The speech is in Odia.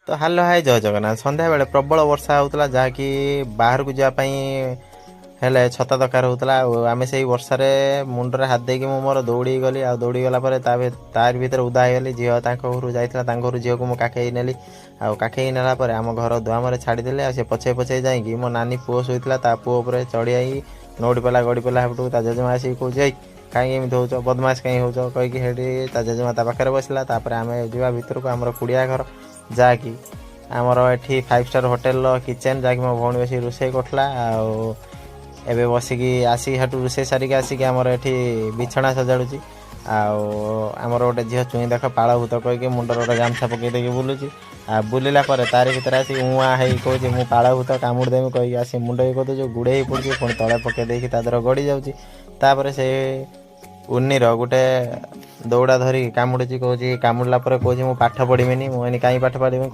ତ ହାଲୋ ହାଇ ଜୟ ଜଗନ୍ନାଥ। ସନ୍ଧ୍ୟାବେଳେ ପ୍ରବଳ ବର୍ଷା ହେଉଥିଲା, ଯାହାକି ବାହାରକୁ ଯିବା ପାଇଁ ହେଲେ ଛତା ଦରକାର ହେଉଥିଲା। ଆଉ ଆମେ ସେଇ ବର୍ଷାରେ ମୁଣ୍ଡରେ ହାତ ଦେଇକି ମୁଁ ମୋର ଦୌଡ଼ିକି ଗଲି। ଆଉ ଦୌଡ଼ି ଗଲା ପରେ ତାରି ଭିତରେ ଉଦା ହେଇଗଲି। ଝିଅ ତାଙ୍କ ଘରୁ ଯାଇଥିଲା, ତାଙ୍କ ଘରୁ ଝିଅକୁ ମୁଁ କାଖେଇ ନେଲି। ଆଉ କାଖେଇ ନେଲା ପରେ ଆମ ଘର ଦୁଆମରେ ଛାଡ଼ିଦେଲି। ଆଉ ସେ ପଛେଇ ପଛେଇ ଯାଇକି ମୋ ନାନୀ ପୁଅ ଶୋଇଥିଲା, ତା ପୁଅ ଉପରେ ଚଢ଼ିଆଇ ନଉଡ଼ି ପଡ଼ିଲା ଗଡ଼ି ପଡ଼ିଲା। ହେପଟକୁ ତା ଜେଜେମା ଆସିକି କହୁଛି, ଏଇ କାହିଁକି ଏମିତି ହେଉଛ, ବଦମାସ କାହିଁକି ହେଉଛ କହିକି ସେଇଠି ତା ଜେଜେମା ତା ପାଖରେ ବସିଲା। ତାପରେ ଆମେ ଯିବା ଭିତରକୁ, ଆମର କୁଡ଼ିଆ ଘର, ଯାହାକି ଆମର ଏଠି 5 ଷ୍ଟାର୍ ହୋଟେଲର କିଚେନ୍, ଯାହାକି ମୋ ଭଉଣୀ ବସିକି ରୋଷେଇ କରୁଥିଲା। ଆଉ ଏବେ ବସିକି ଆସିକି ସେଠୁ ରୋଷେଇ ସାରିକି ଆସିକି ଆମର ଏଠି ବିଛଣା ସଜାଡ଼ୁଛି। ଆଉ ଆମର ଗୋଟେ ଝିଅ ଚୁଇଁ ଦେଖ ପାଳ ଭୂତ କହିକି ମୁଣ୍ଡରେ ଗୋଟେ ଗାମୁଛା ପକେଇ ଦେଇକି ବୁଲୁଛି। ଆଉ ବୁଲିଲା ପରେ ତାରି ଭିତରେ ଆସିକି ଉଆଁ ହେଇ କହୁଛି ମୁଁ ପାଳ ଭୂତ କାମୁଡ଼ି ଦେବି କହିକି ଆସି ମୁଣ୍ଡ ଇଏ କରିଦେଉଛି, ଗୁଡ଼େଇ ହେଇ ପଡ଼ୁଛି, ପୁଣି ତଳେ ପକେଇ ଦେଇକି ତା ଦେହରେ ଗଡ଼ି ଯାଉଛି। ତାପରେ ସେ ଉନିର ଗୋଟେ ଦୌଡ଼ା ଧରିକି କାମୁଡ଼ୁଛି, କହୁଛି କାମୁଡ଼ିଲା ପରେ କହୁଛି ମୁଁ ପାଠ ପଢ଼ିବିନି। ମୁଁ ଏଇନେ କାହିଁ ପାଠ ପଢ଼ିବି।